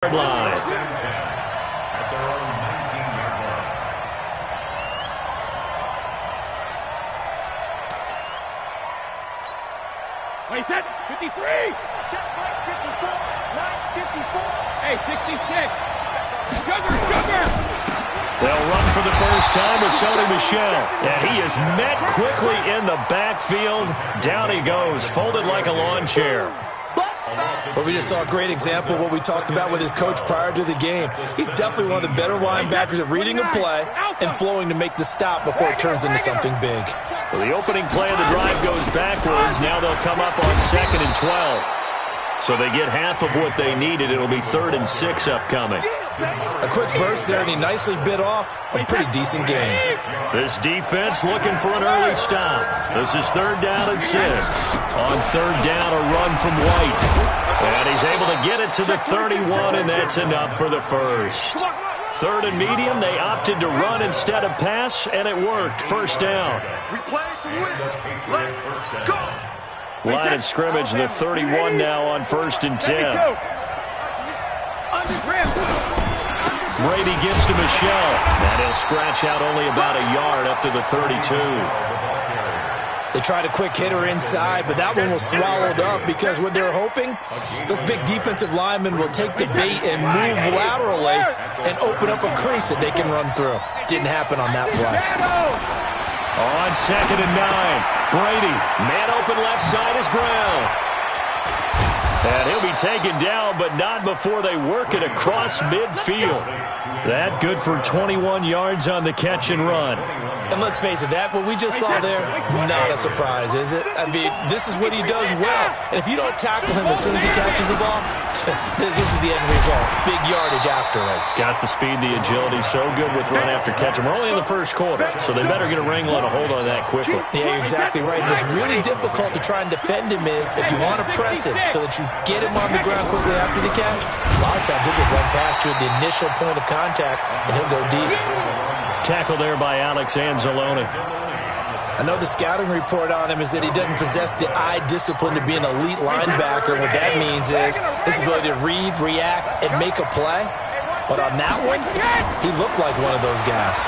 line. At their own 19-yard line. Wait, set, 53. Check, 54. Line 54. Hey, 66. Sugar. They'll run for the first time with Sony Michel. And he is met quickly in the backfield. Down he goes, folded like a lawn chair. Well, we just saw a great example of what we talked about with his coach prior to the game. He's definitely one of the better linebackers at reading a play and flowing to make the stop before it turns into something big. So the opening play of the drive goes backwards. Now they'll come up on 2nd and 12. So they get half of what they needed. It'll be 3rd and 6 upcoming. A quick burst there, and he nicely bit off a pretty decent game. This defense looking for an early stop. This is 3rd down and 6. On 3rd down, a run from White. And he's able to get it to the 31, and that's enough for the first. 3rd and medium, they opted to run instead of pass, and it worked. First down. We play to win. Let's go. Line of scrimmage, the 31 now on 1st and 10. Brady gives to Michel. And he'll scratch out only about a yard up to the 32. They tried a quick hitter inside, but that one was swallowed up because what they're hoping, those big defensive linemen will take the bait and move laterally and open up a crease that they can run through. Didn't happen on that play. On 2nd and 9, Brady, man open left side is Brown. And he'll be taken down, but not before they work it across midfield. That good for 21 yards on the catch and run. And let's face it, that what we just saw there, not a surprise, is it? I mean, this is what he does well. And if you don't tackle him as soon as he catches the ball, this is the end result. Big yardage afterwards. Got the speed, the agility, so good with run after catch. We're only in the first quarter, so they better get a wrangle and a hold on that quickly. Yeah, you're exactly right. And what's really difficult to try and defend him is if you want to press it so that you get him on the ground quickly after the catch, a lot of times he'll just run past you at the initial point of contact, and he'll go deep. Tackle there by Alex Anzalone. I know the scouting report on him is that he doesn't possess the eye discipline to be an elite linebacker. What that means is his ability to read, react, and make a play. But on that one, he looked like one of those guys.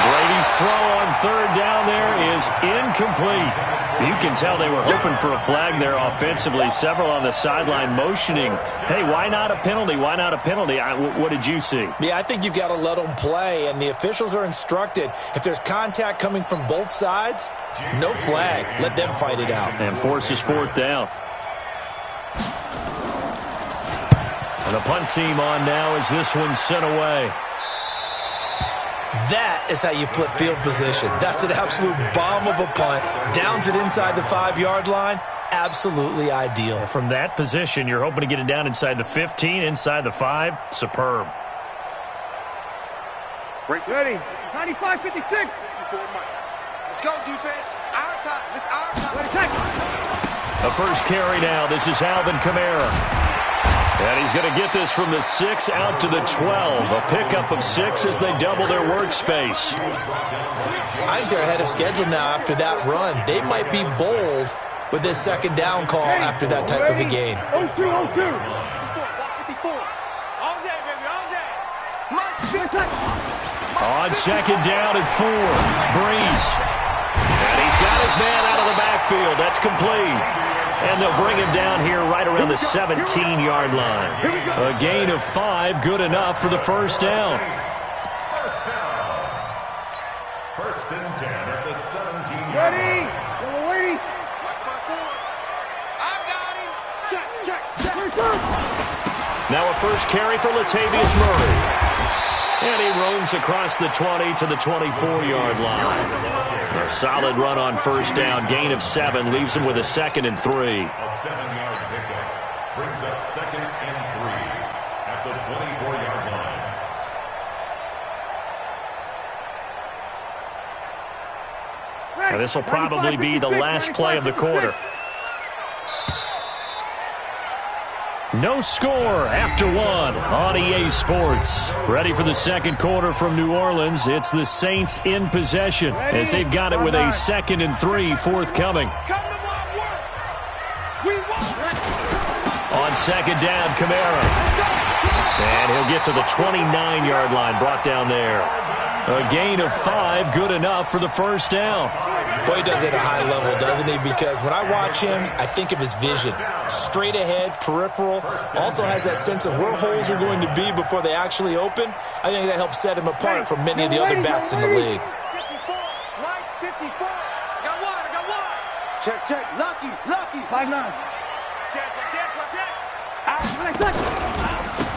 Brady's throw on 3rd down there is incomplete. You can tell they were hoping for a flag there offensively. Several on the sideline motioning, hey, why not a penalty? Why not a penalty? What did you see? Yeah, I think you've got to let them play, and the officials are instructed. If there's contact coming from both sides, no flag. Let them fight it out. And forces 4th down. And the punt team on now as this one's sent away. That is how you flip field position. That's an absolute bomb of a punt. Downs it inside the 5-yard line. Absolutely ideal. From that position, you're hoping to get it down inside the 15, inside the 5. Superb. Ready. 95, 56. Let's go, defense. Our time. It's our time. The first carry now. This is Alvin Kamara. And he's going to get this from the 6 out to the 12. A pickup of 6 as they double their workspace. I think they're ahead of schedule now after that run. They might be bold with this 2nd down call after that type of a game. 0-2, 0-2. 54. All day, baby, all day. On 2nd down and 4. Breeze. And he's got his man out of the backfield. That's complete. And they'll bring him down here right around the 17-yard line. A gain of 5, good enough for the first down. First and 10 at the 17-yard line. Ready. Little lady. I got him. Check. Now a first carry for Latavius Murray. And he roams across the 20 to the 24-yard line. A solid run on first down. Gain of 7 leaves him with a 2nd and 3. A 7-yard pickup brings up 2nd and 3 at the 24-yard line. Now this will probably be the last play of the quarter. No score after 1 on EA Sports. Ready for the second quarter from New Orleans. It's the Saints in possession as they've got it with a 2nd and 3 forthcoming. Come to my work. We want. On second down, Kamara. And he'll get to the 29-yard line, brought down there. A gain of 5, good enough for the first down. Boy, he does it at a high level, doesn't he? Because when I watch him, I think of his vision. Straight ahead, peripheral. Also has that sense of where holes are going to be before they actually open. I think that helps set him apart from many of the other backs in the league. 54, Mike, 54. I got one. Check. Lucky. 5-9. Check.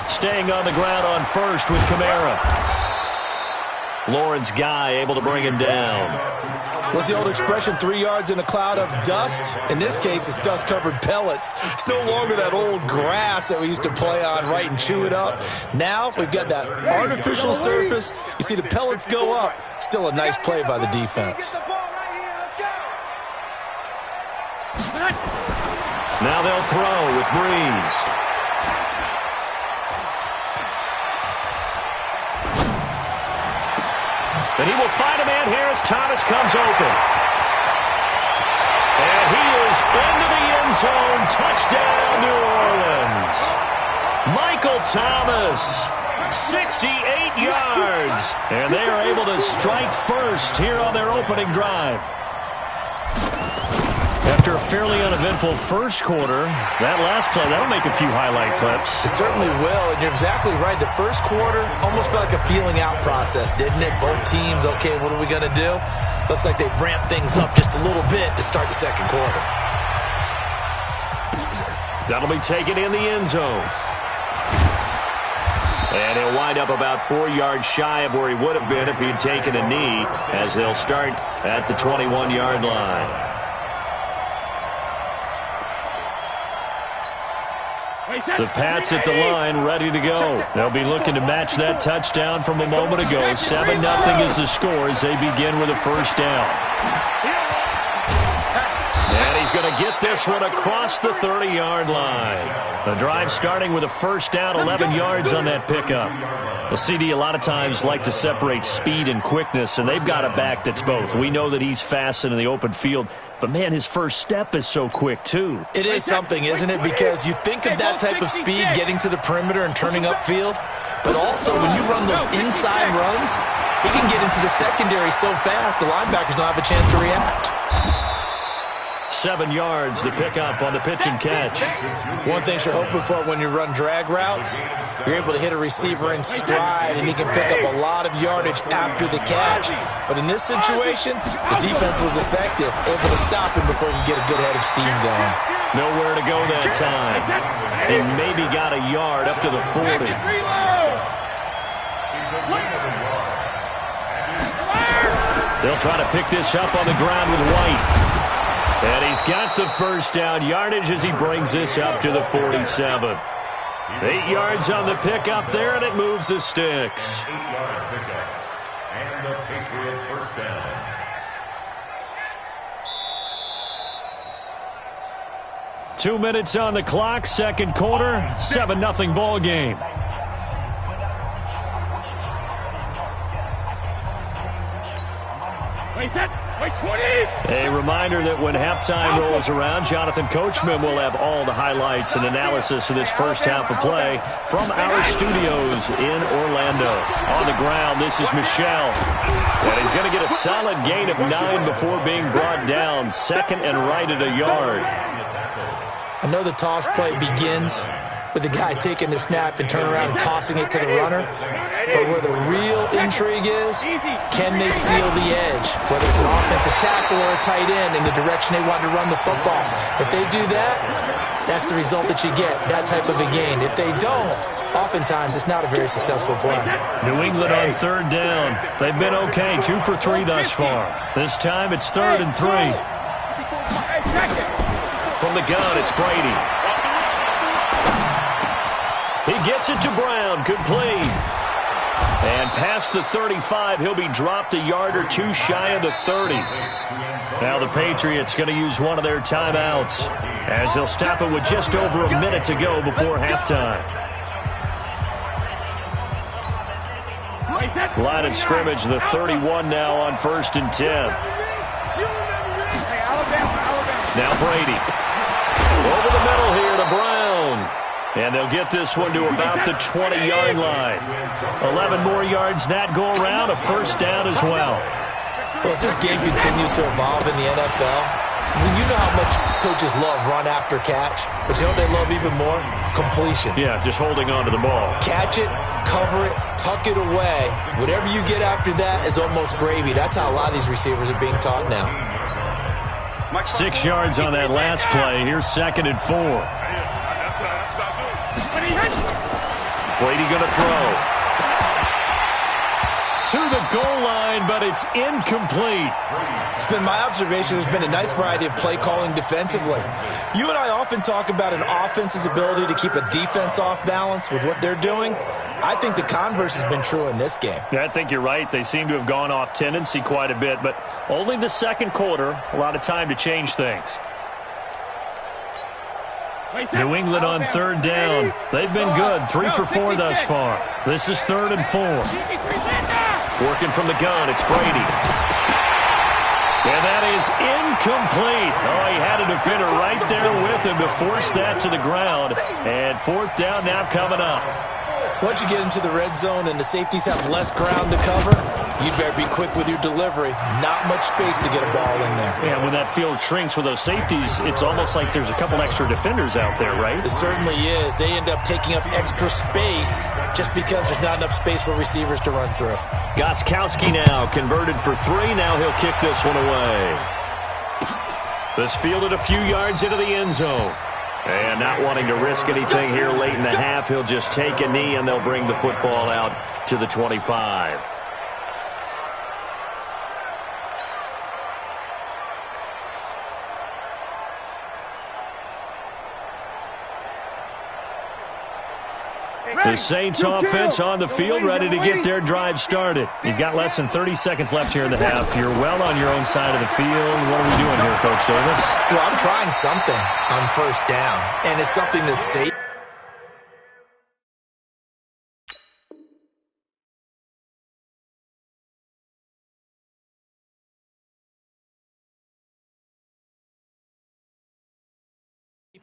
Staying on the ground on first with Kamara. Lawrence Guy able to bring him down. What's the old expression, 3 yards in a cloud of dust? In this case, it's dust-covered pellets. It's no longer that old grass that we used to play on, right, and chew it up. Now we've got that artificial surface. You see the pellets go up. Still a nice play by the defense. Now they'll throw with Breeze. And he will find a man here as Thomas comes open. And he is into the end zone. Touchdown, New Orleans. Michael Thomas, 68 yards. And they are able to strike first here on their opening drive. After a fairly uneventful first quarter, that last play, that'll make a few highlight clips. It certainly will, and you're exactly right. The first quarter almost felt like a feeling out process, didn't it? Both teams, okay, what are we going to do? Looks like they ramped things up just a little bit to start the second quarter. That'll be taken in the end zone. And he'll wind up about 4 yards shy of where he would have been if he had taken a knee, as they'll start at the 21-yard line. The Pats at the line, ready to go. They'll be looking to match that touchdown from a moment ago. 7-0 is the score as they begin with a first down. And he's going to get this one across the 30-yard line. The drive starting with a first down, 11 yards on that pickup. Well, CD, a lot of times like to separate speed and quickness, and they've got a back that's both. We know that he's fast in the open field, but, man, his first step is so quick, too. It is something, isn't it? Because you think of that type of speed getting to the perimeter and turning upfield, but also when you run those inside runs, he can get into the secondary so fast the linebackers don't have a chance to react. 7 yards, the pickup on the pitch and catch. One thing you're hoping for when you run drag routes, you're able to hit a receiver in stride, and he can pick up a lot of yardage after the catch. But in this situation, the defense was effective, able to stop him before he could get a good head of steam going. Nowhere to go that time. He maybe got a yard up to the 40. They'll try to pick this up on the ground with White. And he's got the first down yardage as he brings this up to the 47. 8 yards on the pickup there, and it moves the sticks. 8-yard pickup. And the Patriot first down. Two minutes on the clock, second quarter, 7-0 ball game. A reminder that when halftime rolls around, Jonathan Coachman will have all the highlights and analysis of this first half of play from our studios in Orlando. On the ground, this is Michel. And he's going to get a solid gain of 9 before being brought down. Second and right at a yard. I know the toss play begins with the guy taking the snap and turning around and tossing it to the runner. But where the real intrigue is, can they seal the edge? Whether it's an offensive tackle or a tight end in the direction they want to run the football. If they do that, that's the result that you get, that type of a gain. If they don't, oftentimes it's not a very successful play. New England on third down. They've been okay, 2 for 3 thus far. This time it's 3rd and 3. From the gun, it's Brady. He gets it to Brown, complete. And past the 35, he'll be dropped a yard or two shy of the 30. Now the Patriots going to use one of their timeouts as they'll stop it with just over a minute to go before halftime. Line of scrimmage, the 31 now on 1st and 10. Now Brady. Over the middle here to Brown. And they'll get this one to about the 20-yard line. 11 more yards that go around, a first down as well. Well, as this game continues to evolve in the NFL, you know how much coaches love run after catch, but you know what they love even more? Completion. Yeah, just holding on to the ball. Catch it, cover it, tuck it away. Whatever you get after that is almost gravy. That's how a lot of these receivers are being taught now. 6 yards on that last play. Here's 2nd and 4. Brady going to throw. To the goal line, but it's incomplete. It's been my observation there's been a nice variety of play calling defensively. You and I often talk about an offense's ability to keep a defense off balance with what they're doing. I think the converse has been true in this game. Yeah, I think you're right. They seem to have gone off tendency quite a bit, but only the second quarter, a lot of time to change things. New England on 3rd down. They've been good, 3 for 4 thus far. This is 3rd and 4. Working from the gun, it's Brady. And that is incomplete. Oh, he had a defender right there with him to force that to the ground. And 4th down now coming up. Once you get into the red zone and the safeties have less ground to cover, you better be quick with your delivery. Not much space to get a ball in there. Yeah, when that field shrinks with those safeties, it's almost like there's a couple extra defenders out there, right? It certainly is. They end up taking up extra space just because there's not enough space for receivers to run through. Gostkowski now converted for 3. Now he'll kick this one away. This fielded a few yards into the end zone. And not wanting to risk anything here late in the half, he'll just take a knee and they'll bring the football out to the 25. The Saints offense on the field, ready to get their drive started. You've got less than 30 seconds left here in the half. You're well on your own side of the field. What are we doing here, Coach Davis? Well, I'm trying something on 1st down, and it's something that's safe.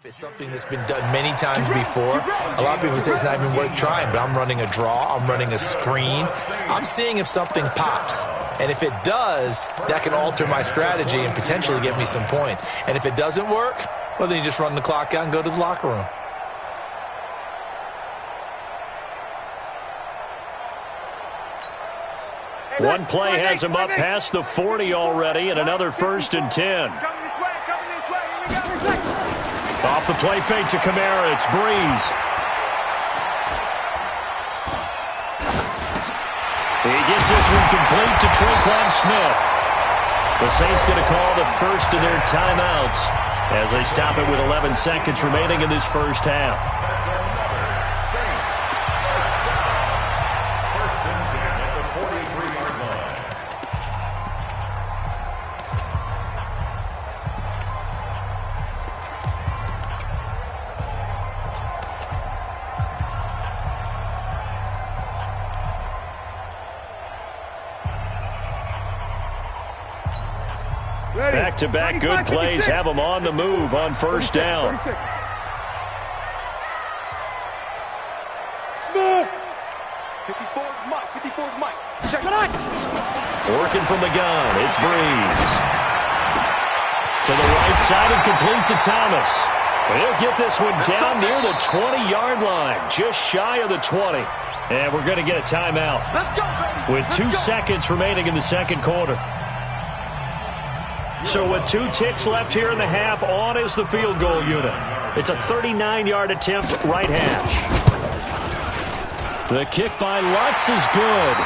It's something that's been done many times before. A lot of people say it's not even worth trying, but I'm running a draw. I'm running a screen. I'm seeing if something pops. And if it does, that can alter my strategy and potentially get me some points. And if it doesn't work, well, then you just run the clock out and go to the locker room. One play has him up past the 40 already, and another 1st and 10. Off the play fake to Kamara, it's Breeze. He gets this one complete to Tre'Quan Smith. The Saints going to call the first of their timeouts as they stop it with 11 seconds remaining in this first half. Back-to-back good plays have them on the move on 1st down. Smith. 54's Mike. 54's Mike. Check it out. Working from the gun, it's Breeze. To the right side and complete to Thomas. He'll get this one down near the 20-yard line, just shy of the 20. And we're going to get a timeout. Let's go, baby. With 2 seconds remaining in the second quarter. So with 2 ticks left here in the half, on is the field goal unit. It's a 39-yard attempt, right hash. The kick by Lutz is good.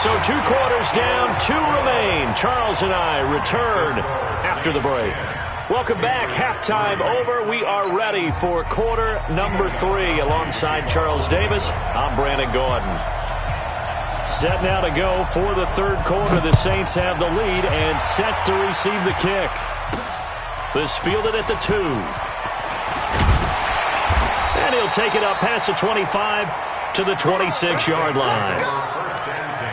So 2 quarters down, 2 remain. Charles and I return after the break. Welcome back. Halftime over. We are ready for quarter number 3. Alongside Charles Davis, I'm Brandon Gordon. Set now to go for the 3rd quarter. The Saints have the lead and set to receive the kick. This fielded at the 2. And he'll take it up past the 25 to the 26-yard line. First and 10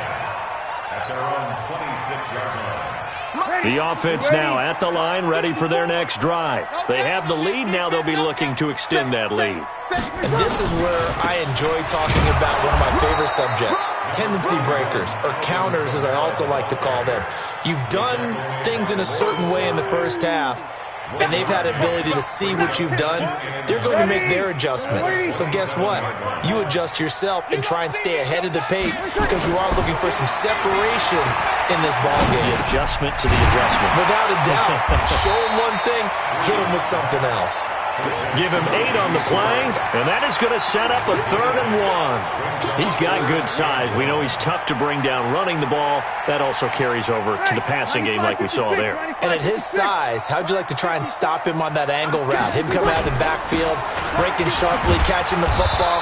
at their own 26-yard line. The offense now at the line, ready for their next drive. They have the lead. Now they'll be looking to extend that lead. And this is where I enjoy talking about one of my favorite subjects, tendency breakers, or counters as I also like to call them. You've done things in a certain way in the first half, and they've had the ability to see what you've done. They're going to make their adjustments. So guess what? You adjust yourself and try and stay ahead of the pace because you are looking for some separation in this ball game. The adjustment to the adjustment. Without a doubt. Show them one thing, hit them with something else. Give him 8 on the play, and that is going to set up a 3rd and 1. He's got good size. We know he's tough to bring down running the ball. That also carries over to the passing game like we saw there. And at his size, how'd you like to try and stop him on that angle route? Him coming out of the backfield, breaking sharply, catching the football.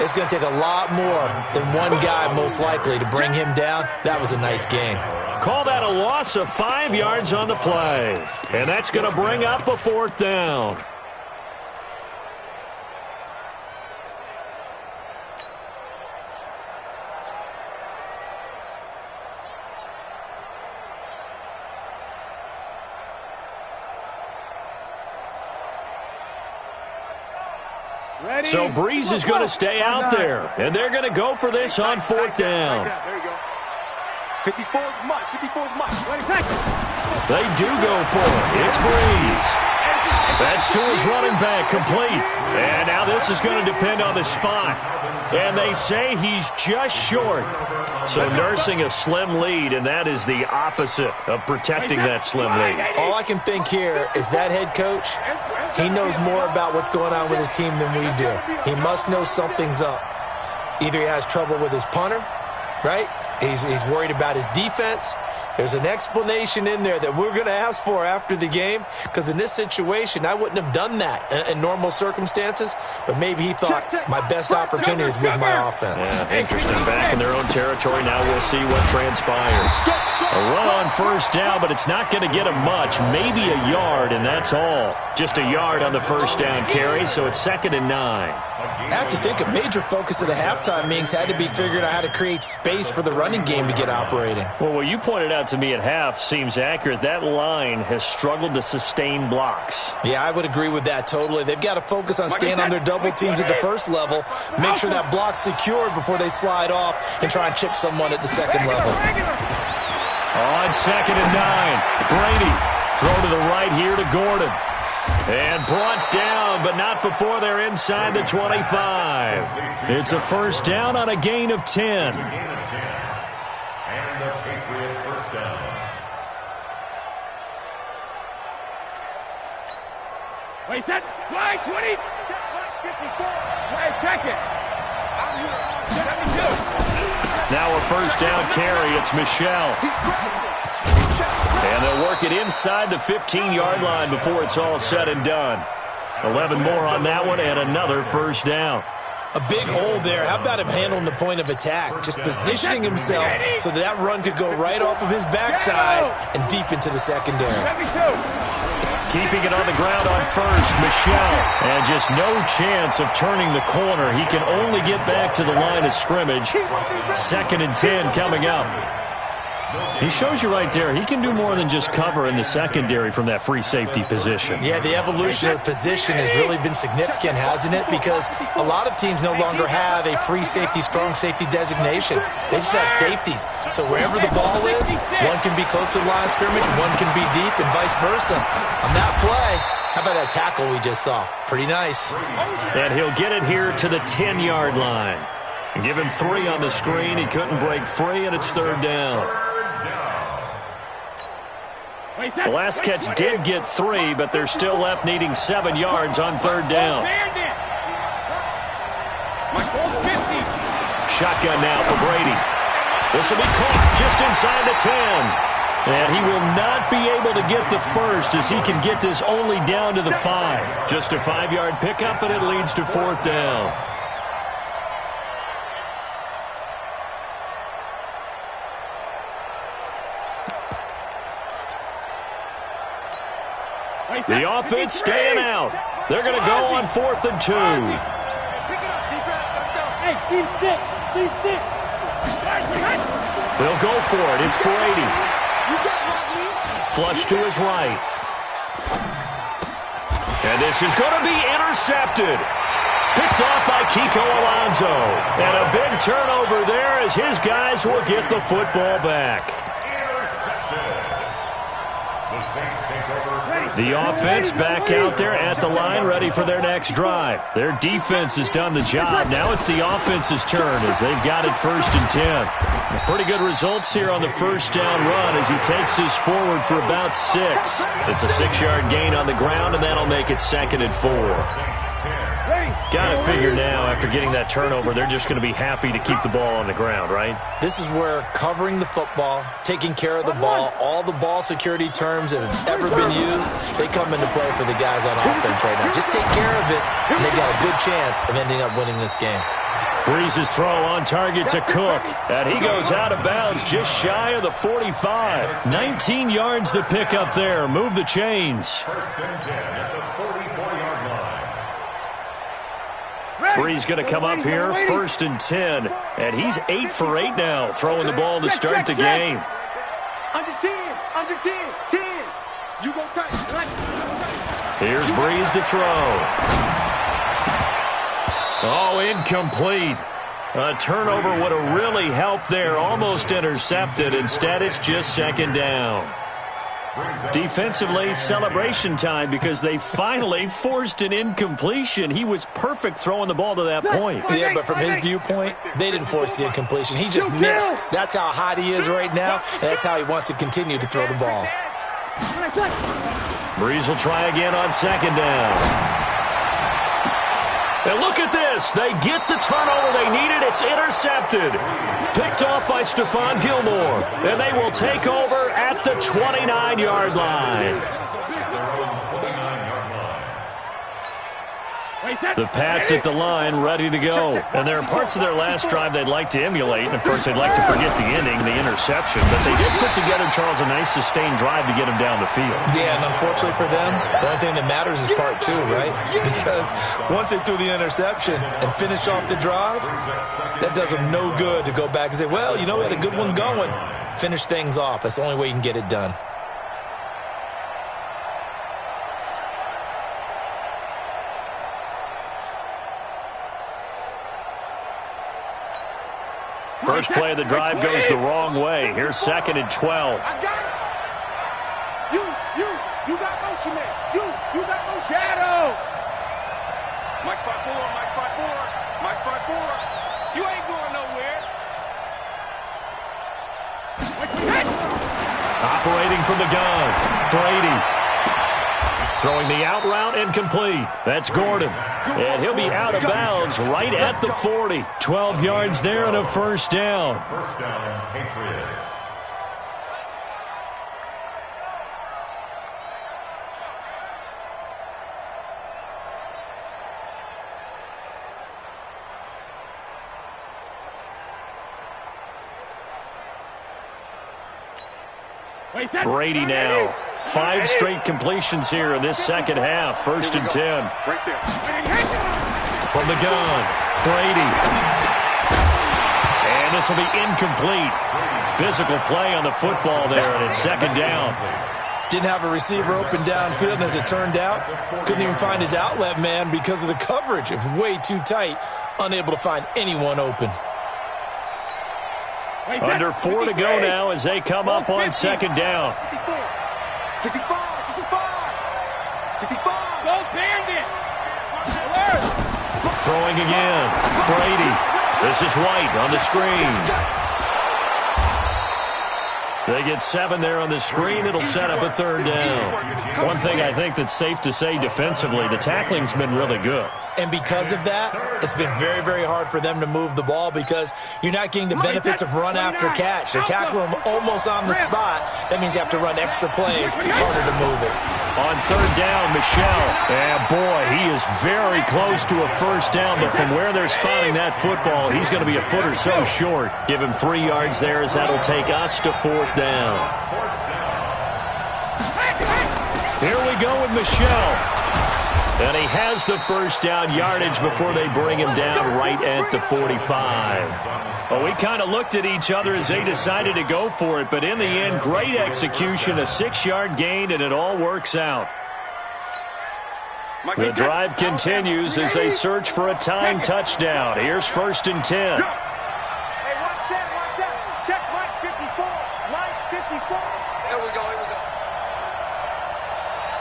It's going to take a lot more than one guy, most likely, to bring him down. That was a nice game. Call that a loss of 5 yards on the play. And that's going to bring up a 4th down. So Breeze is going to stay out there, and they're going to go for this on 4th down. There you go. 54's Mike. 54's Mike. They do go for it. It's Breeze. That's to his running back, complete. And now this is going to depend on the spot. And they say he's just short. So nursing a slim lead, and that is the opposite of protecting that slim lead. All I can think here is that head coach, he knows more about what's going on with his team than we do. He must know something's up. Either he has trouble with his punter, right? He's worried about his defense. There's an explanation in there that we're going to ask for after the game, because in this situation, I wouldn't have done that in normal circumstances, but maybe he thought my best opportunity is with my offense. Yeah, interesting. Back in their own territory. Now we'll see what transpired. A run on 1st down, but it's not going to get him much. Maybe a yard, and that's all. Just a yard on the 1st down carry, so it's 2nd and 9. I have to think a major focus of the halftime meetings had to be figuring out how to create space for the running game to get operating. Well, what you pointed out to me at half seems accurate. That line has struggled to sustain blocks. Yeah, I would agree with that totally. They've got to focus on staying on their double teams at the first level, make sure that block's secured before they slide off and try and chip someone at the second level. On 2nd and 9, Brady throw to the right here to Gordon. And brought down, but not before they're inside the 25. It's a 1st down on a gain of 10. And the Patriot 1st down. Wait, that fly 20. 54. Wait, check it. I'm here. 72. Now a 1st down carry. It's Michelle. And they'll work it inside the 15-yard line before it's all said and done. 11 more on that one and another 1st down. A big hole there. How about him handling the point of attack? Just positioning himself so that run could go right off of his backside and deep into the secondary. Keeping it on the ground on 1st, Michelle. And just no chance of turning the corner. He can only get back to the line of scrimmage. 2nd and 10 coming up. He shows you right there, he can do more than just cover in the secondary from that free safety position. Yeah, the evolution of position has really been significant, hasn't it? Because a lot of teams no longer have a free safety, strong safety designation. They just have safeties. So wherever the ball is, one can be close to the line of scrimmage, one can be deep, and vice versa. On that play, how about that tackle we just saw? Pretty nice. And he'll get it here to the 10-yard line. And give him 3 on the screen. He couldn't break free, and it's 3rd down. The last catch did get 3, but they're still left needing 7 yards on 3rd down. Shotgun now for Brady. This will be caught just inside the 10. And he will not be able to get the first as he can get this only down to the 5. Just a 5-yard pickup, and it leads to 4th down. The offense staying out. They're going to go on 4th and 2. Pick it up, defense. Let's go. Hey, Steve 6. Steve 6. They'll go for it. It's Brady. You got me. Flush to his right. And this is going to be intercepted. Picked off by Kiko Alonso. And a big turnover there as his guys will get the football back. The offense back out there at the line, ready for their next drive. Their defense has done the job. Now it's the offense's turn as they've got it 1st and 10. Pretty good results here on the first down run as he takes this forward for about 6. It's a 6-yard gain on the ground, and that'll make it 2nd and 4. Got to figure now, after getting that turnover, they're just going to be happy to keep the ball on the ground, right? This is where covering the football, taking care of the ball, all the ball security terms that have ever been used, they come into play for the guys on offense right now. Just take care of it, and they've got a good chance of ending up winning this game. Breeze's throw on target to Cook, and he goes out of bounds just shy of the 45. 19 yards to pick up there. Move the chains. 1st and 10 at the 44-yard line. Breeze going to come up here, 1st and 10, and he's 8 for 8 now, throwing the ball to start the game. Under 10, under 10, 10. You go tight. Here's Breeze to throw. Oh, incomplete. A turnover would have really helped there, almost intercepted. Instead, it's just 2nd down. Defensively, celebration time because they finally forced an incompletion. He was perfect throwing the ball to that point. Yeah, but from his viewpoint, they didn't force the incompletion. He just missed. That's how hot he is right now, and that's how he wants to continue to throw the ball. Breeze will try again on 2nd down. And look at this. They get the turnover they needed. It's intercepted. Picked off by Stephon Gilmore. And they will take over at the 29-yard line. The Pats at the line, ready to go. And there are parts of their last drive they'd like to emulate. And, of course, they'd like to forget the inning, the interception. But they did put together, Charles, a nice sustained drive to get him down the field. Yeah, and unfortunately for them, the only thing that matters is part 2, right? Because once they threw the interception and finished off the drive, that does them no good to go back and say, well, you know, we had a good one going. Finish things off. That's the only way you can get it done. First play of the drive goes the wrong way. Here's 2nd and 12. I got it. You got motion, man. You got no shadow. Mike 5-4, Mike 5-4, Mike 5-4. You ain't going nowhere. Operating from the gun, Brady. Throwing the out route incomplete. That's Gordon. And he'll be out of bounds right at the 40. 12 yards there and a 1st down. 1st down, Patriots. Brady now. 5 straight completions here in this 2nd half. 1st and 10. Right there. From the gun, Brady. And this will be incomplete. Physical play on the football there, and it's 2nd down. Didn't have a receiver open downfield, and as it turned out, couldn't even find his outlet man because of the coverage. It was way too tight, unable to find anyone open. Under 4 to go now as they come up on 2nd down. 65. Go Bandit. Throwing again. Brady. This is White on the screen. They get 7 there on the screen. It'll set up a 3rd down. One thing I think that's safe to say defensively, the tackling's been really good. And because of that, it's been very, very hard for them to move the ball because you're not getting the benefits of run after catch. They're tackling them almost on the spot. That means you have to run extra plays, harder to move it. On 3rd down, Michelle. And boy, he is very close to a 1st down, but from where they're spotting that football, he's going to be a foot or so short. Give him 3 yards there as that'll take us to 4th down. Here we go with Michelle. And he has the first down yardage before they bring him down right at the 45. Well, we kind of looked at each other as they decided to go for it, but in the end, great execution, a 6-yard gain, and it all works out. The drive continues as they search for a tying touchdown. Here's 1st and 10. Hey, one set. Check Mike 54. Mike 54. Here we go.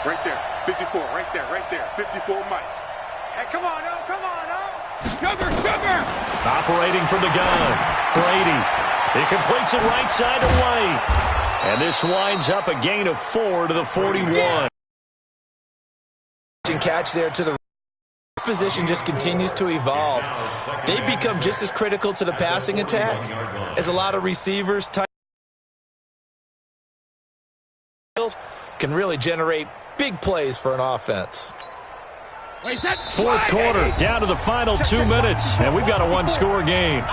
Right there. 54, right there. 54, Mike. Hey, come on, oh. Sugar. Operating from the gun, Brady. He completes it right side to White. And this winds up a gain of 4 to the 41. Catch there to the position just continues to evolve. They become just as critical to the passing attack as a lot of receivers. Can really generate big plays for an offense. 4th quarter, down to the final 2 minutes, and we've got a 1-score game.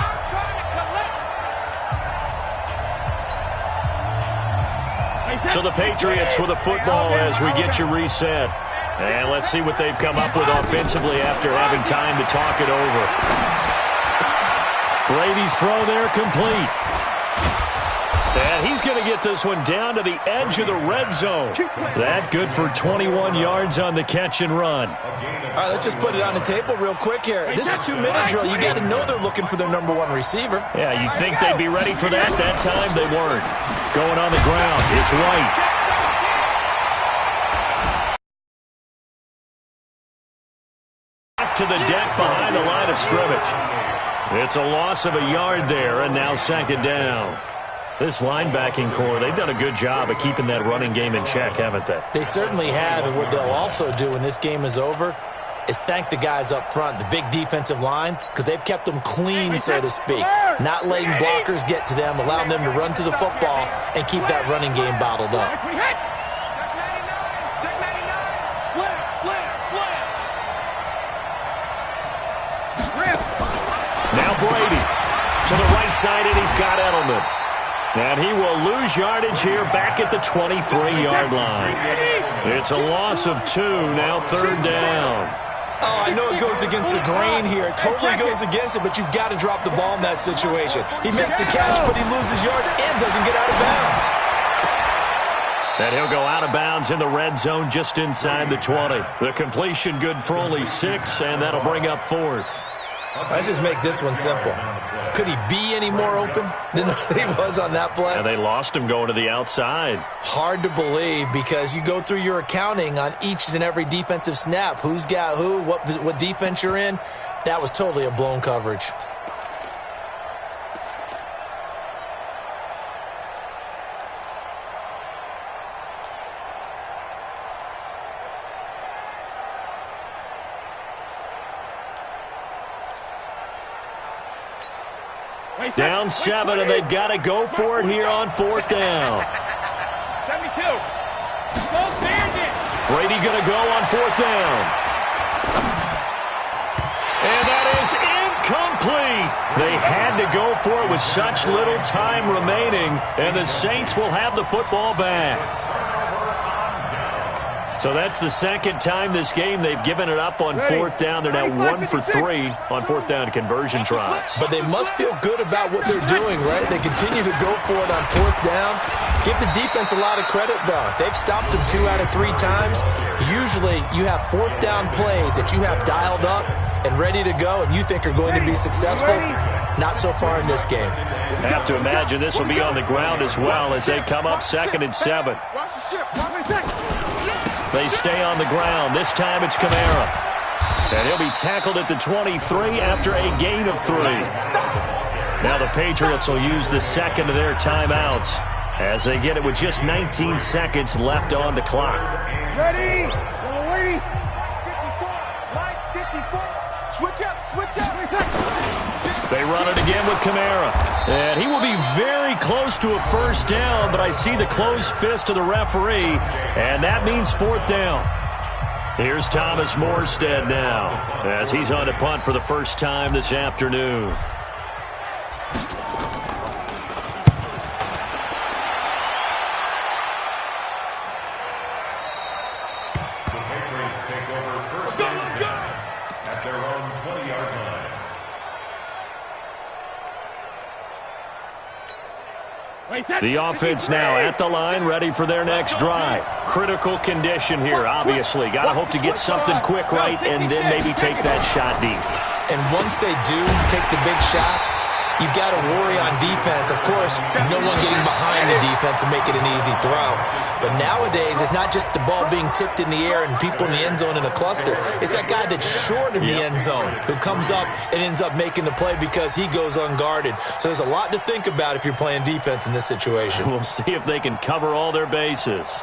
So the Patriots with the football as we get you reset. And let's see what they've come up with offensively after having time to talk it over. Brady's throw there complete. And he's going to get this one down to the edge of the red zone. That good for 21 yards on the catch and run. All right, let's just put it on the table real quick here. This is 2-minute drill. You got to know they're looking for their number 1 receiver. Yeah, you'd think they'd be ready for that. That time they weren't. Going on the ground, it's White. To the deck behind the line of scrimmage. It's a loss of a yard there, and now 2nd down. This linebacking core, they've done a good job of keeping that running game in check, haven't they? They certainly have, and what they'll also do when this game is over is thank the guys up front, the big defensive line, because they've kept them clean, so to speak, not letting blockers get to them, allowing them to run to the football and keep that running game bottled up. Check 99. Slam. Now Brady to the right side, and he's got Edelman. And he will lose yardage here back at the 23-yard line. It's a loss of 2, now 3rd down. Oh, I know it goes against the grain here. It totally goes against it, but you've got to drop the ball in that situation. He makes the catch, but he loses yards and doesn't get out of bounds. And he'll go out of bounds in the red zone just inside the 20. The completion good for only 6, and that'll bring up 4th. Let's just make this one simple. Could he be any more open than he was on that play? And they lost him going to the outside. Hard to believe because you go through your accounting on each and every defensive snap. Who's got who, what defense you're in. That was totally a blown coverage. Down 7, and they've got to go for it here on 4th down. 72. Go Bandit. Brady going to go on 4th down. And that is incomplete. They had to go for it with such little time remaining, and the Saints will have the football back. So that's the 2nd time this game they've given it up on 4th down. They're now 1 for 3 on 4th down conversion tries. But they must feel good about what they're doing, right? They continue to go for it on 4th down. Give the defense a lot of credit, though. They've stopped them 2 out of 3 times. Usually you have 4th down plays that you have dialed up and ready to go and you think are going to be successful. Not so far in this game. I have to imagine this will be on the ground as well as they come up 2nd and 7. Watch the ship. They stay on the ground. This time it's Kamara. And he'll be tackled at the 23 after a gain of 3. Now the Patriots will use the 2nd of their timeouts as they get it with just 19 seconds left on the clock. Ready? Wait. 54. Mike 54. Switch up. They run it again with Kamara. And he will be very close to a first down, but I see the closed fist of the referee, and that means 4th down. Here's Thomas Morstead now as he's on to punt for the first time this afternoon. The offense now at the line, ready for their next drive. Critical condition here, obviously. Got to hope to get something quick right and then maybe take that shot deep. And once they do take the big shot, you've got to worry on defense. Of course, no one getting behind the defense and make it an easy throw. But nowadays, it's not just the ball being tipped in the air and people in the end zone in a cluster. It's that guy that's short in the end zone who comes up and ends up making the play because he goes unguarded. So there's a lot to think about if you're playing defense in this situation. We'll see if they can cover all their bases.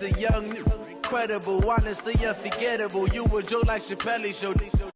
a young, incredible, honestly unforgettable. You a joke like Chappelle Show.